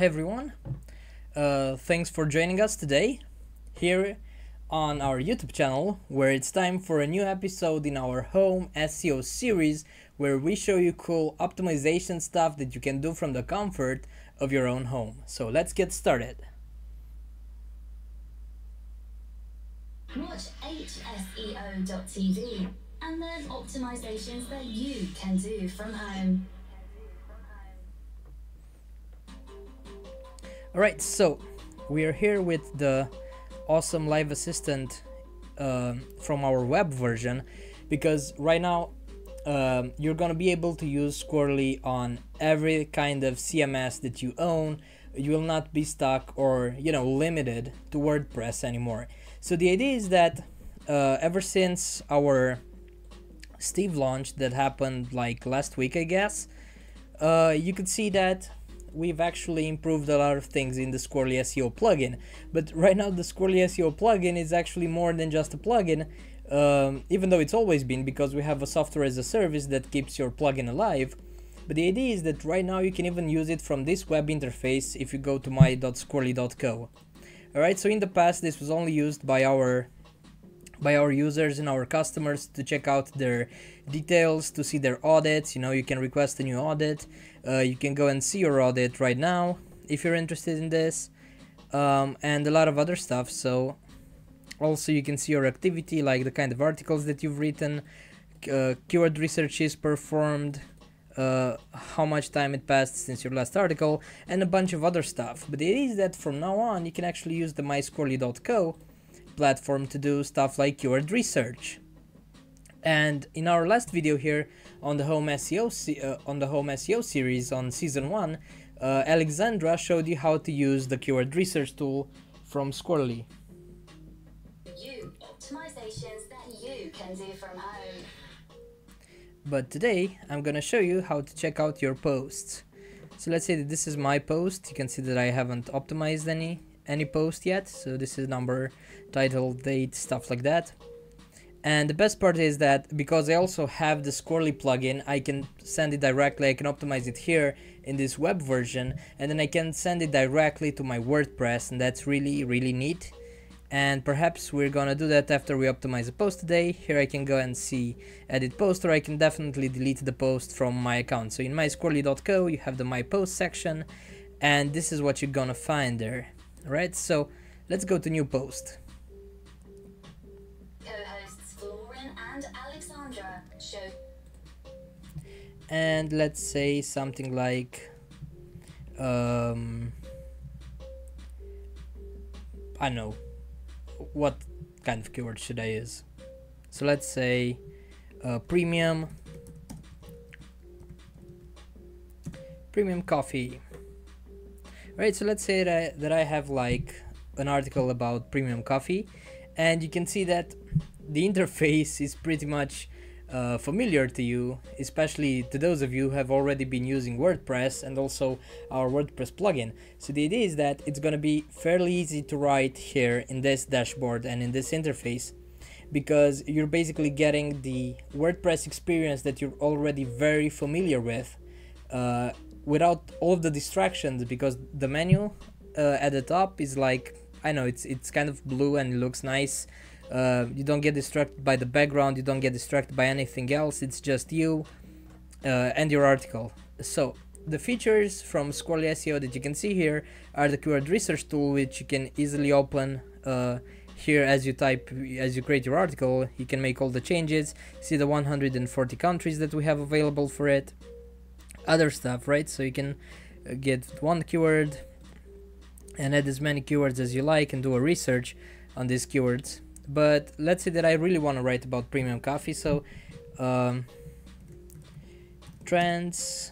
Hey everyone, thanks for joining us today here on our YouTube channel, where it's time for a new episode in our home SEO series where we show you cool optimization stuff that you can do from the comfort of your own home. So let's get started. Watch hseo.tv and learn optimizations that you can do from home. Alright, so we are here with the awesome live assistant from our web version, because right now you're gonna be able to use Squirrely on every kind of CMS that you own. You will not be stuck or limited to WordPress anymore. So the idea is that ever since our Steve launch that happened like last week, I guess, you could see that we've actually improved a lot of things in the Squirrely SEO plugin. But right now the Squirrely SEO plugin is actually more than just a plugin, even though it's always been, because we have a software as a service that keeps your plugin alive. But the idea is that right now you can even use it from this web interface if you go to my.squirrely.co. Alright, so in the past this was only used by our users and our customers to check out their details, to see their audits. You can request a new audit. You can go and see your audit right now if you're interested in this, and a lot of other stuff. So also you can see your activity, like the kind of articles that you've written, keyword researches performed, how much time it passed since your last article, and a bunch of other stuff. But it is that from now on you can actually use the mysquirrely.co platform to do stuff like keyword research. And in our last video here on the home SEO series on season 1, Alexandra showed you how to use the keyword research tool from Squirrely. Optimizations that you can do from home. But today I'm gonna show you how to check out your posts. So let's say that this is my post. You can see that I haven't optimized any post yet, so this is number, title, date, stuff like that. And the best part is that because I also have the Squirrely plugin, I can send it directly. I can optimize it here in this web version, and then I can send it directly to my WordPress, and that's really neat. And perhaps we're gonna do that after we optimize a post today. Here I can go and see edit post, or I can definitely delete the post from my account. So in mysquirrely.co you have the my post section, and this is what you're gonna find there. Alright, so let's go to new post. Co-hosts Florian and Alexandra show. And let's say something like I don't know, what kind of keyword should I use? So let's say premium coffee. Right, so let's say that I have like an article about premium coffee, and you can see that the interface is pretty much familiar to you, especially to those of you who have already been using WordPress and also our WordPress plugin. So the idea is that it's going to be fairly easy to write here in this dashboard and in this interface, because you're basically getting the WordPress experience that you're already very familiar with, without all of the distractions, because the menu at the top is like, I know it's kind of blue and it looks nice. You don't get distracted by the background, you don't get distracted by anything else, it's just you and your article. So the features from Squirrely SEO that you can see here are the keyword research tool, which you can easily open here as you create your article. You can make all the changes, see the 140 countries that we have available for it, other stuff, right? So you can get one keyword and add as many keywords as you like and do a research on these keywords. But let's say that I really want to write about premium coffee, so trends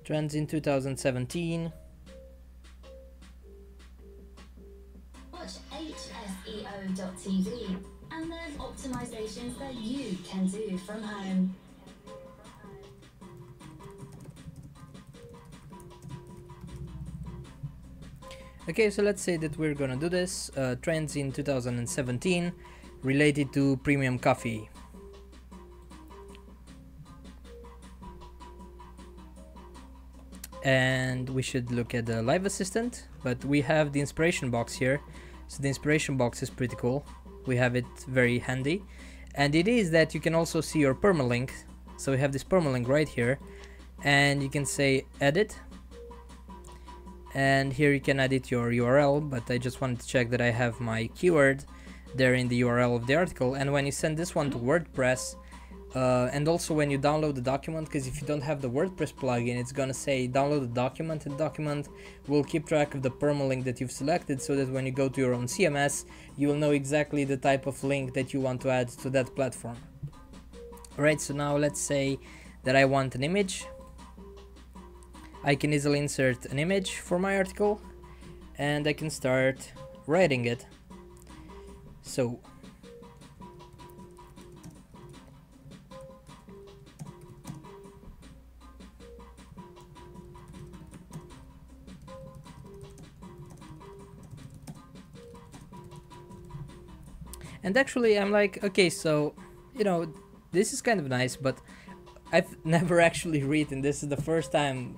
in 2017. Watch hseo.tv and learn optimizations that you can do from home. Okay, so let's say that we're gonna do this, trends in 2017 related to premium coffee. and we should look at the live assistant, but we have the inspiration box here. So the inspiration box is pretty cool. We have it very handy, and it is that you can also see your permalink. So we have this permalink right here, and you can say edit, and here you can edit your URL, but I just wanted to check that I have my keyword there in the URL of the article. And when you send this one to WordPress, and also when you download the document, because if you don't have the WordPress plugin, it's gonna say download the document, and the document will keep track of the permalink that you've selected, so that when you go to your own CMS, you will know exactly the type of link that you want to add to that platform. Alright, so now let's say that I want an image. I can easily insert an image for my article, and I can start writing it. So and actually I'm like, okay, so you know, this is kind of nice, but I've never actually written. This is the first time,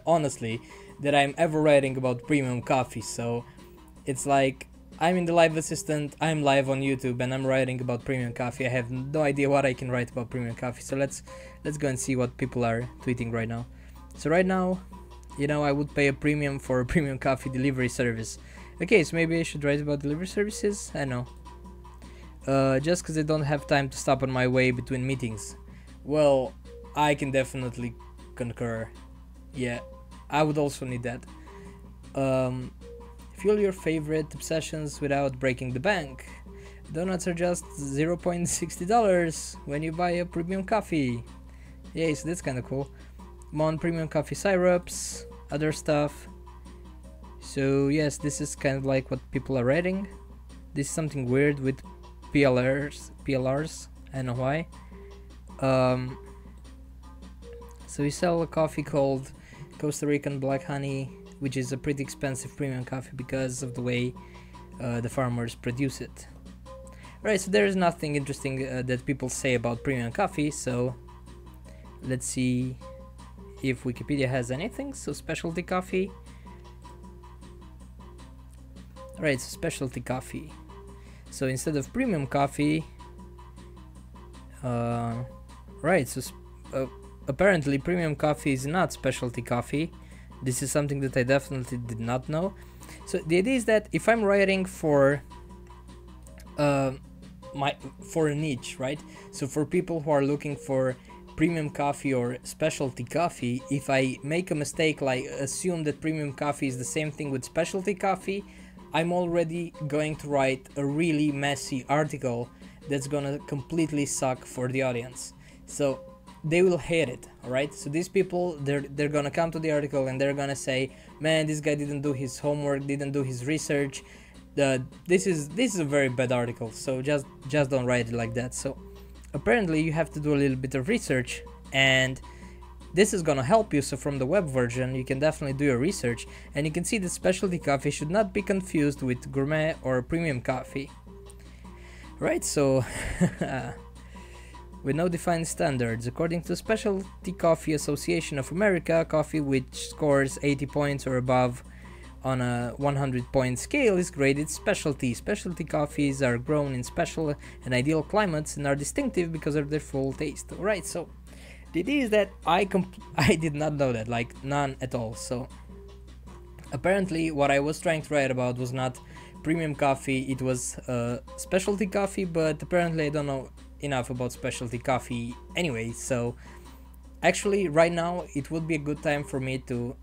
honestly, that I'm ever writing about premium coffee. So it's like I'm in the live assistant, I'm live on YouTube, and I'm writing about premium coffee. I have no idea what I can write about premium coffee. So let's go and see what people are tweeting right now. So right now, you know, I would pay a premium for a premium coffee delivery service. Okay, so maybe I should write about delivery services. I know. Just because I don't have time to stop on my way between meetings. Well, I can definitely concur. Yeah, I would also need that. Fuel your favorite obsessions without breaking the bank. Donuts are just $0.60 when you buy a premium coffee. Yay, so that's kind of cool. Mon premium coffee syrups, other stuff. So yes, this is kind of like what people are writing. This is something weird with PLRs. I don't know why. So we sell a coffee called Costa Rican Black Honey, which is a pretty expensive premium coffee because of the way the farmers produce it. Right, so there is nothing interesting that people say about premium coffee, so let's see if Wikipedia has anything. So specialty coffee. Right, so specialty coffee. So instead of premium coffee, right, so apparently premium coffee is not specialty coffee. This is something that I definitely did not know. So the idea is that if I'm writing for a niche, right? So for people who are looking for premium coffee or specialty coffee, if I make a mistake, like assume that premium coffee is the same thing with specialty coffee, I'm already going to write a really messy article that's gonna completely suck for the audience. So they will hate it, alright? So these people, they're gonna come to the article and they're gonna say, man, this guy didn't do his homework, didn't do his research. This is a very bad article, so just don't write it like that. So apparently you have to do a little bit of research, and this is gonna help you. So from the web version, you can definitely do your research, and you can see that specialty coffee should not be confused with gourmet or premium coffee. Right, so with no defined standards, according to the Specialty Coffee Association of America, coffee which scores 80 points or above on a 100-point scale is graded specialty. Specialty coffees are grown in special and ideal climates and are distinctive because of their full taste. Alright, so the idea is that I did not know that, like none at all. So apparently what I was trying to write about was not premium coffee, it was specialty coffee, but apparently I don't know enough about specialty coffee anyway. So actually right now it would be a good time for me to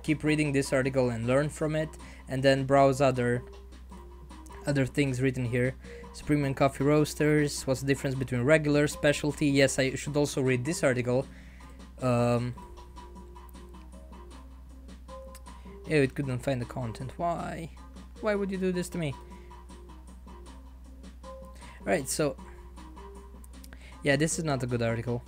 keep reading this article and learn from it, and then browse other things written here. So premium coffee roasters, what's the difference between regular, specialty? Yes, I should also read this article. Yeah, it couldn't find the content. Why would you do this to me? Right, so yeah, this is not a good article.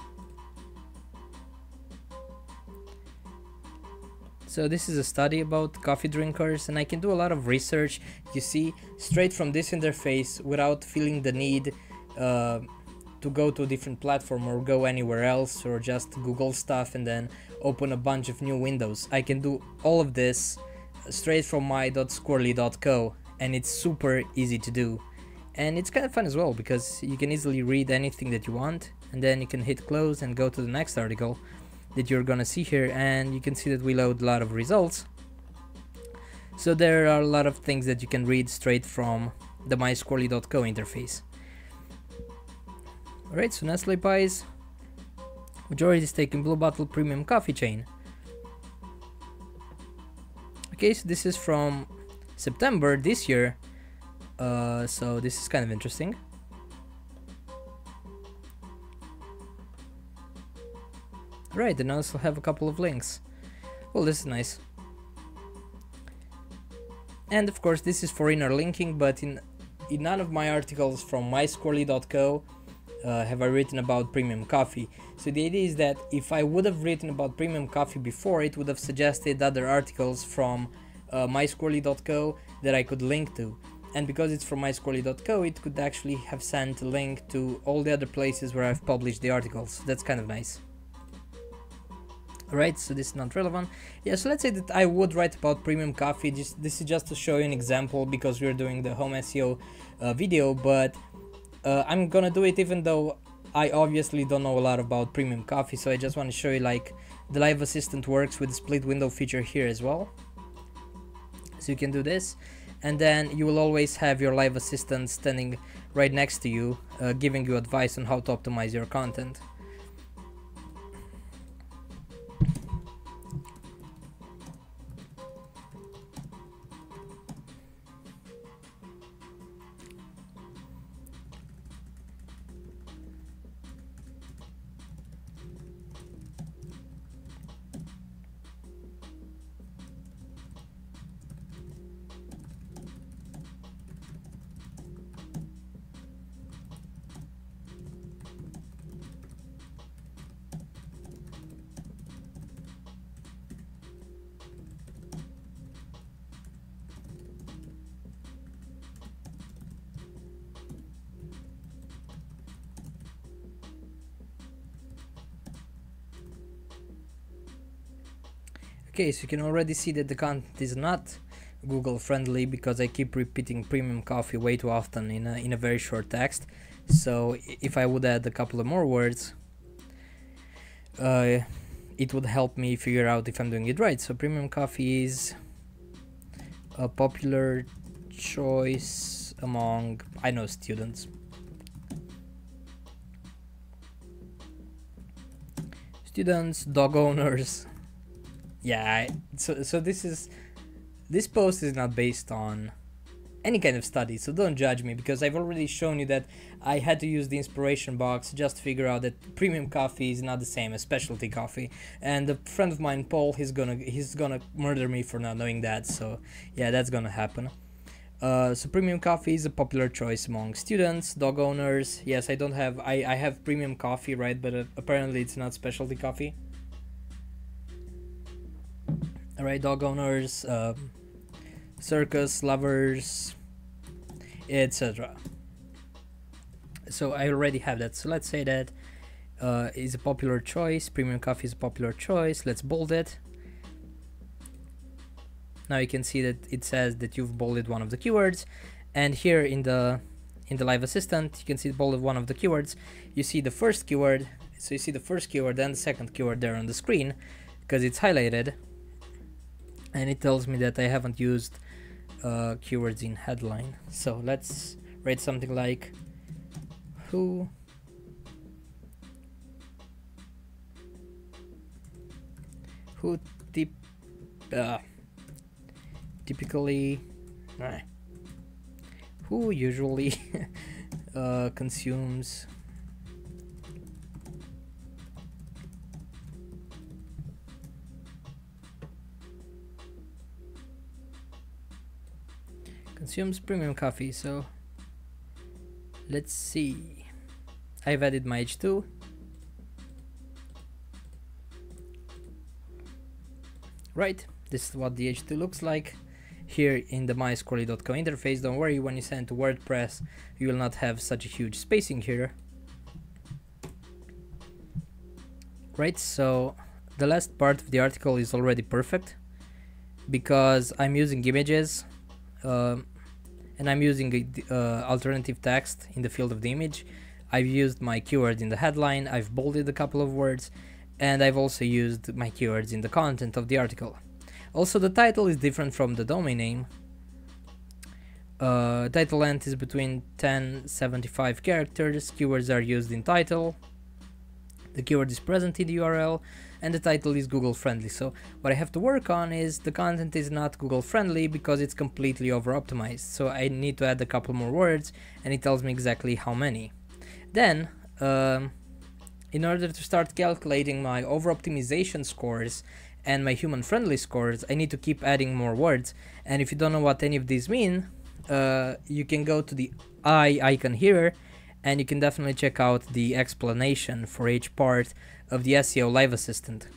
So this is a study about coffee drinkers, and I can do a lot of research, you see, straight from this interface without feeling the need to to go to a different platform or go anywhere else or just Google stuff and then open a bunch of new windows. I can do all of this straight from my.squirrely.co, and it's super easy to do. And it's kind of fun as well because you can easily read anything that you want, and then you can hit close and go to the next article that you're gonna see here, and you can see that we load a lot of results. So there are a lot of things that you can read straight from the mysquirrely.co interface. Alright, so Nestle Pies, majority stake in Blue Bottle Premium Coffee Chain. Okay, so this is from September this year, so this is kind of interesting. Right, and I also have a couple of links. Well, this is nice. And of course this is for inner linking, but in none of my articles from mysquirrely.co have I written about premium coffee. So the idea is that if I would have written about premium coffee before, it would have suggested other articles from mysquirrely.co that I could link to. And because it's from mysquirrely.co, it could actually have sent a link to all the other places where I've published the articles. That's kind of nice. Alright, so this is not relevant. Yeah, so let's say that I would write about premium coffee. This is just to show you an example because we're doing the home SEO video, but I'm gonna do it even though I obviously don't know a lot about premium coffee, so I just want to show you like the live assistant works with the split window feature here as well. So you can do this, and then you will always have your live assistant standing right next to you, giving you advice on how to optimize your content. Okay, so you can already see that the content is not Google friendly because I keep repeating premium coffee way too often in a very short text. So if I would add a couple of more words, it would help me figure out if I'm doing it right. So premium coffee is a popular choice among, I know, students. Students, dog owners. Yeah, so this post is not based on any kind of study, so don't judge me because I've already shown you that I had to use the inspiration box just to figure out that premium coffee is not the same as specialty coffee. And a friend of mine, Paul, he's gonna murder me for not knowing that. So yeah, that's gonna happen. So premium coffee is a popular choice among students, dog owners. Yes, I have premium coffee, right? But apparently it's not specialty coffee. Alright, dog owners, circus lovers, etc. So I already have that. So let's say that is a popular choice. Premium coffee is a popular choice. Let's bold it. Now you can see that it says that you've bolded one of the keywords, and here in the live assistant you can see bolded one of the keywords. You see the first keyword, so you see the first keyword and the second keyword there on the screen because it's highlighted, and it tells me that I haven't used keywords in headline. So let's write something like who typically who usually consumes premium coffee. So let's see, I've added my H2. Right, this is what the H2 looks like here in the mysquirrely.co interface. Don't worry, when you send to WordPress you will not have such a huge spacing here. Right, so the last part of the article is already perfect because I'm using images, and I'm using alternative text in the field of the image. I've used my keyword in the headline, I've bolded a couple of words, and I've also used my keywords in the content of the article. Also, the title is different from the domain name. Title length is between 1075 characters, keywords are used in title, the keyword is present in the URL, and the title is Google friendly. So what I have to work on is the content is not Google friendly because it's completely over optimized. So I need to add a couple more words, and it tells me exactly how many. Then, in order to start calculating my over optimization scores and my human friendly scores, I need to keep adding more words. And if you don't know what any of these mean, you can go to the eye icon here, and you can definitely check out the explanation for each part of the SEO Live Assistant.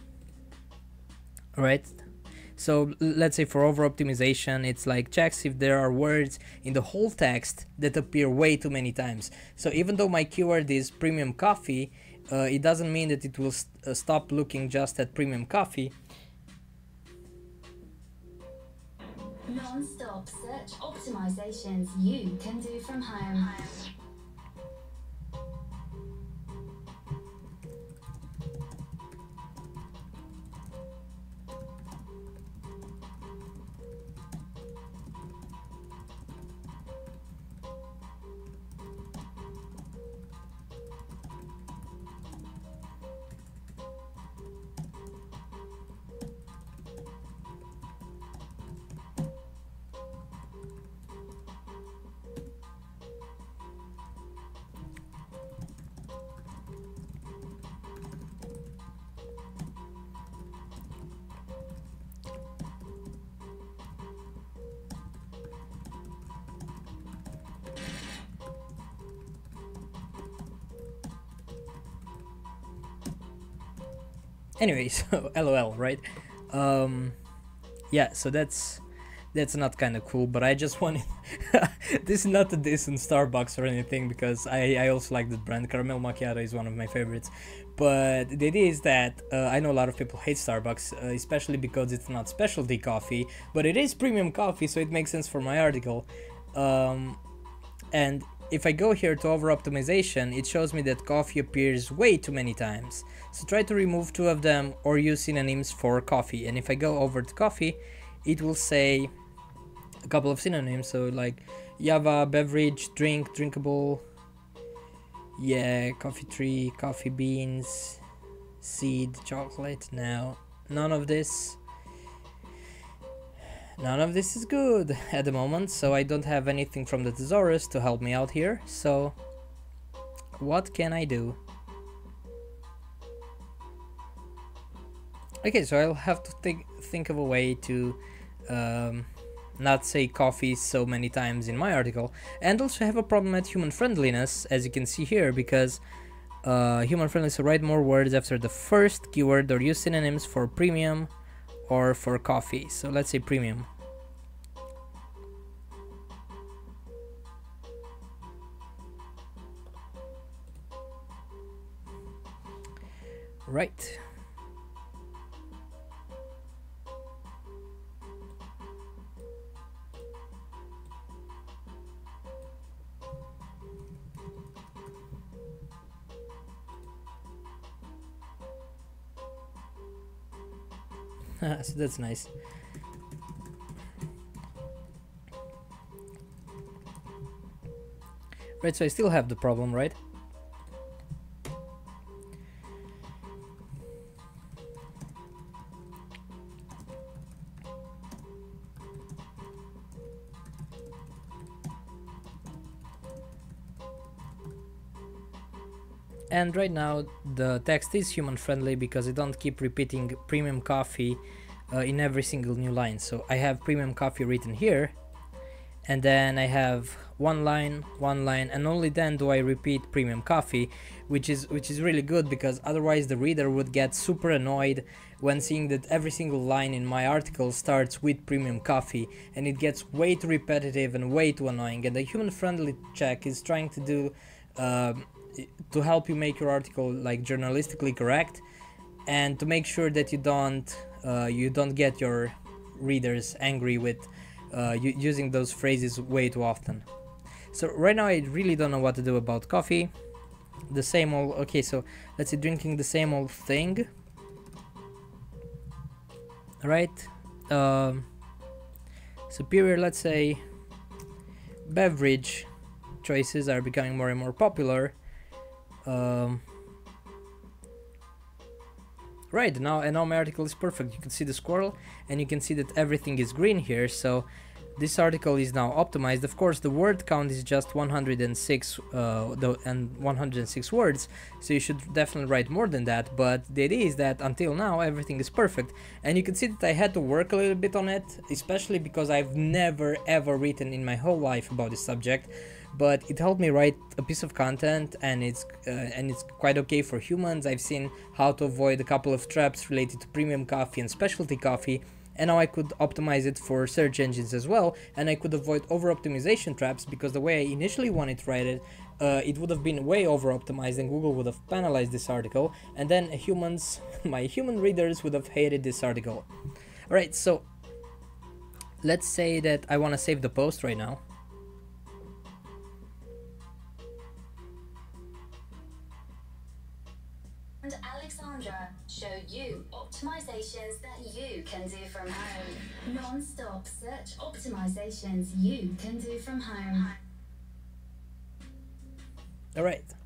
Alright, so let's say for over optimization, it's like checks if there are words in the whole text that appear way too many times. So even though my keyword is premium coffee, it doesn't mean that it will stop looking just at premium coffee. Non-stop search optimizations you can do from home. Anyway, so LOL, right? Yeah, so that's not kind of cool, but I just wanted this is not a diss on Starbucks or anything, because I also like the brand. Caramel macchiato is one of my favorites, but the idea is that I know a lot of people hate Starbucks, especially because it's not specialty coffee, but it is premium coffee, so it makes sense for my article. And if I go here to over optimization, it shows me that coffee appears way too many times. So try to remove 2 of them or use synonyms for coffee. And if I go over to coffee, it will say a couple of synonyms. So like Java, beverage, drink, drinkable, yeah, coffee tree, coffee beans, seed, chocolate. Now, none of this is good at the moment, so I don't have anything from the thesaurus to help me out here. So what can I do? Okay, so I'll have to think of a way to not say coffee so many times in my article, and also have a problem at human friendliness, as you can see here, because human friendly, so write more words after the first keyword or use synonyms for premium or for coffee. So let's say premium. Right. So that's nice. Right, so I still have the problem, right? And right now the text is human friendly because I don't keep repeating premium coffee in every single new line. So I have premium coffee written here, and then I have one line, and only then do I repeat premium coffee, which is really good, because otherwise the reader would get super annoyed when seeing that every single line in my article starts with premium coffee, and it gets way too repetitive and way too annoying. And the human friendly check is trying to do to help you make your article like journalistically correct, and to make sure that you don't get your readers angry with using those phrases way too often. So right now I really don't know what to do about coffee. The same old, okay, so let's say drinking the same old thing, right? Superior, let's say, beverage choices are becoming more and more popular. Right, now my article is perfect. You can see the squirrel and you can see that everything is green here. So this article is now optimized. Of course, the word count is just 106 and 106 words, so you should definitely write more than that. But the idea is that until now everything is perfect, and you can see that I had to work a little bit on it, especially because I've never ever written in my whole life about this subject. But it helped me write a piece of content, and it's quite okay for humans. I've seen how to avoid a couple of traps related to premium coffee and specialty coffee, and now I could optimize it for search engines as well, and I could avoid over-optimization traps, because the way I initially wanted to write it, it would have been way over-optimized and Google would have penalized this article, and then humans, my human readers, would have hated this article. Alright, so let's say that I want to save the post right now. And Alexandra showed you optimizations that you can do from home. Non-stop search optimizations you can do from home. Alright,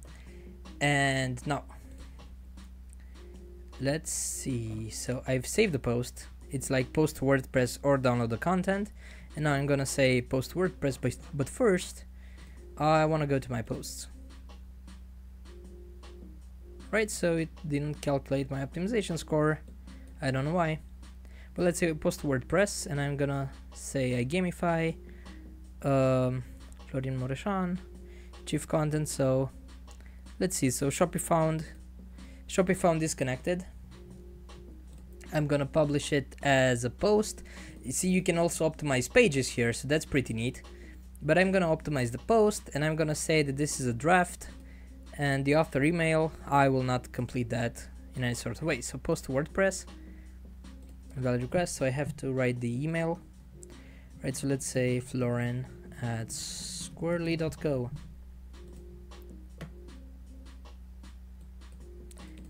and now let's see. So I've saved the post. It's like post to WordPress or download the content, and now I'm gonna say post to WordPress, but first I want to go to my posts. Right, so it didn't calculate my optimization score. I don't know why. But let's say post to WordPress, and I'm gonna say I gamify Florian Moreshan, chief content. So let's see. So Shopee found disconnected. I'm gonna publish it as a post. You see, you can also optimize pages here, so that's pretty neat. But I'm gonna optimize the post, and I'm gonna say that this is a draft. And the author email, I will not complete that in any sort of way. So post to WordPress, valid request, so I have to write the email. Right, so let's say floren@squirrely.co.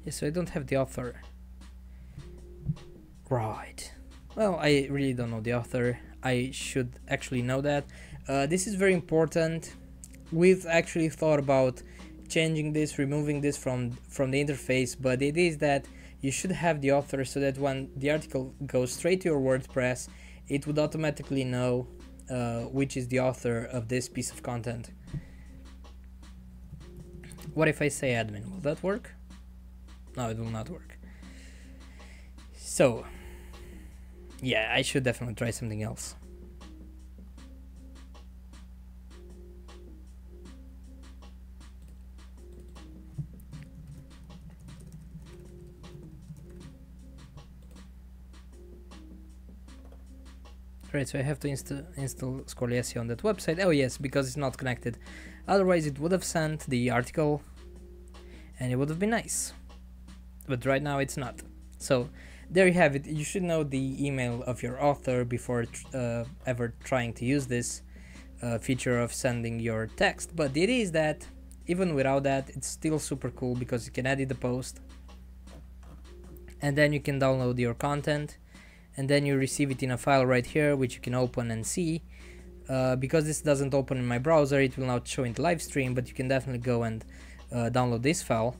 Yeah, so I don't have the author. Right. Well, I really don't know the author. I should actually know that. This is very important. We've actually thought about changing this, removing this from the interface, but it is that you should have the author, so that when the article goes straight to your WordPress, it would automatically know which is the author of this piece of content. What if I say admin? Will that work? No, it will not work. So yeah, I should definitely try something else. Right, so I have to install Squirrely SEO on that website. Oh yes, because it's not connected. Otherwise it would have sent the article and it would have been nice. But right now it's not. So there you have it. You should know the email of your author before ever trying to use this feature of sending your text. But the idea is that even without that, it's still super cool, because you can edit the post and then you can download your content, and then you receive it in a file right here, which you can open and see. Because this doesn't open in my browser, it will not show in the live stream, but you can definitely go and download this file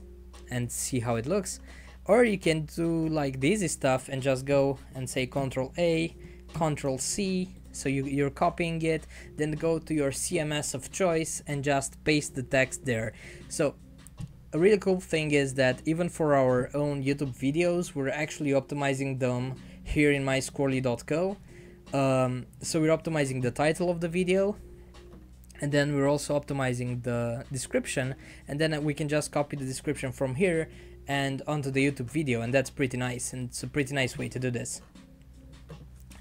and see how it looks. Or you can do like the easy stuff and just go and say Ctrl A, Ctrl C, so you're copying it, then go to your CMS of choice and just paste the text there. So a really cool thing is that even for our own YouTube videos, we're actually optimizing them here in mysquirrely.co. So we're optimizing the title of the video, and then we're also optimizing the description, and then we can just copy the description from here and onto the YouTube video, and that's pretty nice, and it's a pretty nice way to do this.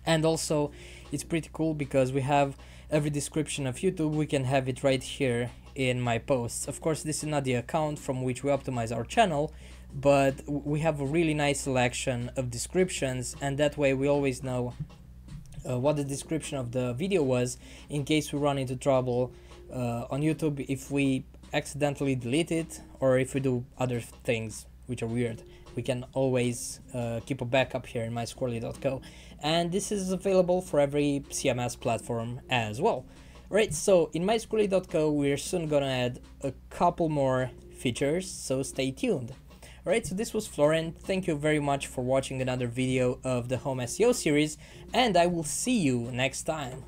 And also it's pretty cool because we have every description of YouTube, we can have it right here in my posts. Of course, this is not the account from which we optimize our channel, but we have a really nice selection of descriptions, and that way we always know what the description of the video was, in case we run into trouble on YouTube if we accidentally delete it, or if we do other things which are weird. We can always keep a backup here in mysquirrely.co, and this is available for every CMS platform as well. Right, so in mysquirrely.co we're soon gonna add a couple more features, so stay tuned. Alright, so this was Florian. Thank you very much for watching another video of the Home SEO series, and I will see you next time.